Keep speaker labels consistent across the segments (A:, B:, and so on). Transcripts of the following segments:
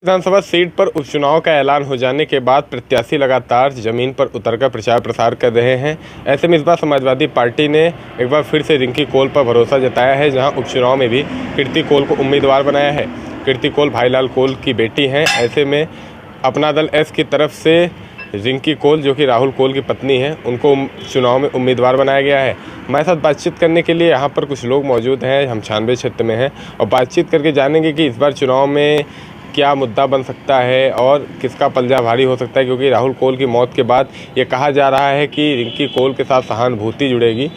A: विधानसभा seat पर उपचुनाव का ऐलान हो जाने के बाद प्रत्याशी लगातार जमीन पर उतरकर प्रचार प्रसार कर रहे हैं। ऐसे में इस बार समाजवादी पार्टी ने एक बार फिर से रिंकी कौल पर भरोसा जताया है, जहां उपचुनाव में भी कीर्ति कौल को उम्मीदवार बनाया है। कीर्ति कौल भाईलाल कौल की बेटी हैं। ऐसे में अपना दल एस की तरफ से रिंकी कौल, जो कि राहुल कौल की पत्नी हैं, उनको चुनाव में उम्मीदवार बनाया गया है। हमारे साथ बातचीत करने के लिए यहाँ पर कुछ लोग मौजूद हैं। हम 96 क्षेत्र में हैं और बातचीत करके जानेंगे कि इस बार चुनाव में क्या मुद्दा बन सकता है और किसका पलड़ा भारी हो सकता है, क्योंकि राहुल कौल की मौत के बाद ये कहा जा रहा है कि रिंकी कौल के साथ सहानुभूति जुड़ेगी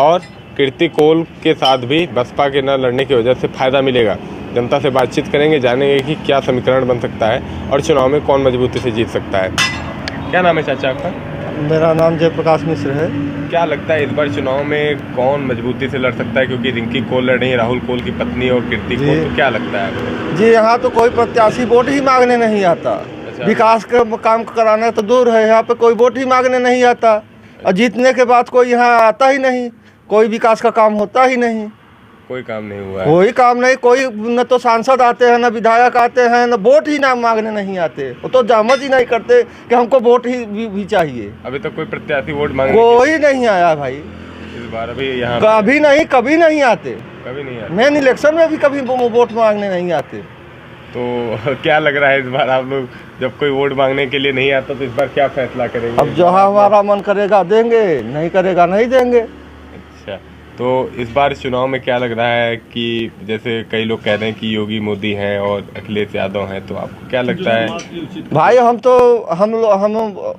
A: और कीर्ति कौल के साथ भी बसपा के न लड़ने की वजह से फ़ायदा मिलेगा। जनता से बातचीत करेंगे, जानेंगे कि क्या समीकरण बन सकता है और चुनाव में कौन मजबूती से जीत सकता है। क्या नाम है चाचा आपका?
B: मेरा नाम जयप्रकाश मिश्र है।
A: क्या लगता है इस बार चुनाव में कौन मजबूती से लड़ सकता है, क्योंकि रिंकी कौल लड़ रही है, राहुल कौल की पत्नी और कीर्ति कौल, तो क्या लगता है आपको?
B: जी, यहाँ तो कोई प्रत्याशी वोट ही मांगने नहीं आता।
A: अच्छा।
B: विकास का काम कराना तो दूर है, यहाँ पे कोई वोट ही मांगने नहीं आता और जीतने के बाद कोई यहाँ आता ही नहीं, कोई विकास का काम होता ही नहीं।
A: कोई काम नहीं हुआ है।
B: कोई काम नहीं, कोई न तो सांसद आते हैं, न विधायक आते हैं, न वोट ही ना मांगने नहीं आते। वो तो जहमत ही नहीं करते कि हमको वोट ही भी चाहिए।
A: अभी तक कोई प्रत्याशी वोट मांगने
B: कोई नहीं आया भाई
A: इस बार अभी यहाँ
B: कभी नहीं आते।
A: कभी नहीं आया।
B: मेन इलेक्शन में भी कभी वोट मांगने नहीं आते।
A: तो क्या लग रहा है इस बार आप लोग जब कोई वोट मांगने के लिए नहीं आता तो इस बार क्या फैसला करेंगे?
B: अब जहाँ हमारा मन करेगा देंगे, नहीं करेगा नहीं देंगे।
A: अच्छा, तो इस बार चुनाव में क्या लग रहा है कि जैसे कई लोग कह रहे हैं कि योगी मोदी हैं और अखिलेश यादव हैं, तो आपको क्या लगता है?
B: भाई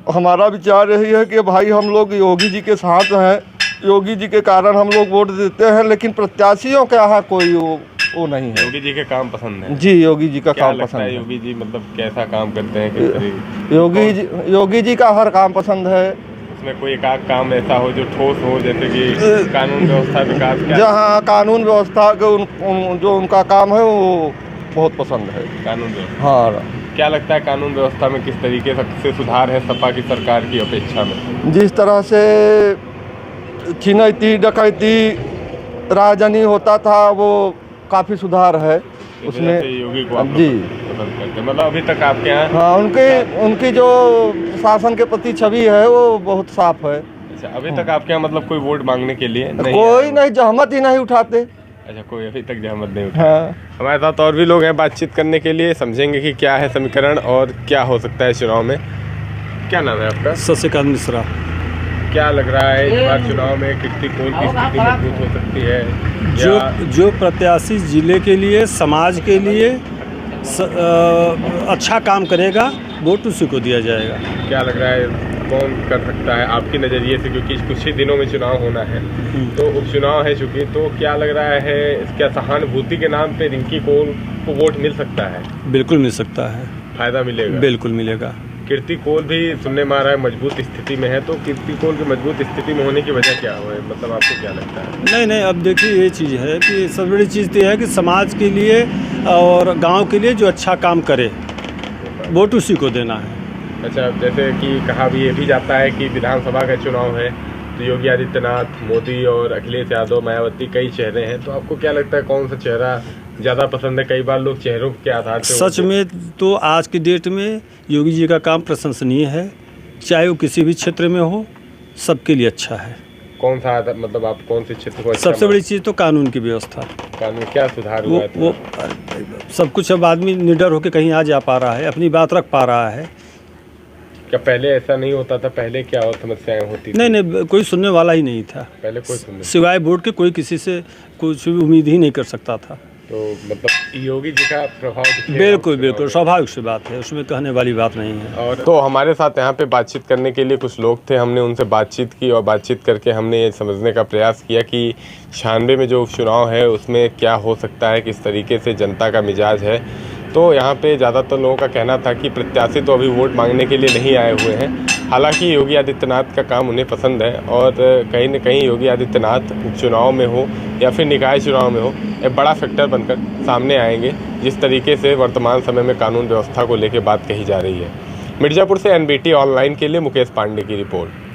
B: हमारा विचार यही है कि भाई हम लोग योगी जी के साथ हैं, योगी जी के कारण हम लोग वोट देते हैं, लेकिन प्रत्याशियों के यहाँ कोई वो नहीं है।
A: योगी जी के काम पसंद है?
B: जी, योगी जी का काम पसंद है।
A: योगी जी मतलब कैसा काम करते हैं, किस तरीके?
B: योगी जी का हर काम पसंद है।
A: उसमें कोई एक आध काम ऐसा हो जो ठोस हो, जैसे कि कानून व्यवस्था विकास?
B: जहाँ कानून व्यवस्था के जो उनका काम है वो बहुत पसंद है।
A: कानून व्यवस्था?
B: हाँ।
A: क्या लगता है कानून व्यवस्था में किस तरीके से सुधार है सपा की सरकार की अपेक्षा में?
B: जिस तरह से छिनैती डकैती राजनी होता था वो काफ़ी सुधार है उसमें।
A: योगी को आप
B: जी
A: पसंद करते हैं? मतलब अभी तक आपके यहाँ?
B: हाँ, उनकी जो शासन के प्रति छवि है वो बहुत साफ है।
A: अच्छा, अभी तक आपके यहाँ मतलब कोई वोट मांगने के लिए
B: कोई नहीं, जहमत ही नहीं उठाते।
A: अच्छा, कोई अभी तक जहमत नहीं उठा।
B: हाँ।
A: हमारे साथ और भी लोग हैं बातचीत करने के लिए, समझेंगे कि क्या है समीकरण और क्या हो सकता है चुनाव में। क्या नाम है आपका?
C: शशिकांत मिश्रा।
A: क्या लग रहा है इस बार चुनाव में कीर्ति कौल की स्थिति मजबूत हो सकती है?
C: जो प्रत्याशी जिले के लिए, समाज के लिए अच्छा काम करेगा, वोट उसी को दिया जाएगा।
A: क्या लग रहा है कौन कर सकता है आपके नज़रिए से, क्योंकि कुछ ही दिनों में चुनाव होना है, तो उपचुनाव है चूँकि, तो क्या लग रहा है क्या सहानुभूति के नाम पे रिंकी कौल को वोट मिल सकता है?
C: बिल्कुल मिल सकता है।
A: फायदा मिलेगा?
C: बिल्कुल मिलेगा।
A: कीर्ति कौल भी सुनने में आ रहा है मजबूत स्थिति में है, तो कीर्ति कौल की मजबूत स्थिति में होने की वजह क्या है, मतलब आपको क्या लगता है?
C: नहीं, अब देखिए ये चीज़ है कि सबसे बड़ी चीज़ तो है कि समाज के लिए और गांव के लिए जो अच्छा काम करे, वोट उसी को देना है।
A: अच्छा, जैसे कि कहा भी ये भी जाता है कि विधानसभा का चुनाव है तो योगी आदित्यनाथ, मोदी और अखिलेश यादव, मायावती, कई चेहरे हैं, तो आपको क्या लगता है कौन सा चेहरा ज़्यादा पसंद है? कई बार लोग चेहरों के आधार पर
C: सच में तो आज की डेट में योगी जी का काम प्रशंसनीय है, चाहे वो किसी भी क्षेत्र में हो, सबके लिए अच्छा है।
A: कौन सा मतलब आप कौन से क्षेत्र को?
C: सबसे बड़ी चीज़ तो कानून की व्यवस्था।
A: कानून क्या सुधार हुआ है?
C: वो सब कुछ अब आदमी निडर होकर कहीं आ जा पा रहा है, अपनी बात रख पा रहा है।
A: क्या पहले ऐसा नहीं होता था? पहले क्या और समस्याएं होती थी?
C: नहीं, कोई सुनने वाला ही नहीं था।
A: पहले कोई सुनने
C: सिवाय वोट के कोई किसी से कुछ भी उम्मीद ही नहीं कर सकता था।
A: तो मतलब योगी जी का प्रभाव
C: बिल्कुल स्वाभाविक सी बात है, उसमें कहने वाली बात नहीं है।
A: और तो हमारे साथ यहाँ पे बातचीत करने के लिए कुछ लोग थे, हमने उनसे बातचीत की और बातचीत करके हमने ये समझने का प्रयास किया कि 96 में जो उपचुनाव है उसमें क्या हो सकता है, किस तरीके से जनता का मिजाज है। तो यहाँ पे ज़्यादातर लोगों का कहना था कि प्रत्याशी तो अभी वोट मांगने के लिए नहीं आए हुए हैं, हालांकि योगी आदित्यनाथ का काम उन्हें पसंद है और कहीं न कहीं योगी आदित्यनाथ उपचुनाव में हो या फिर निकाय चुनाव में हो, एक बड़ा फैक्टर बनकर सामने आएंगे, जिस तरीके से वर्तमान समय में कानून व्यवस्था को लेकर बात कही जा रही है। मिर्ज़ापुर से NBT ऑनलाइन के लिए मुकेश पांडे की रिपोर्ट।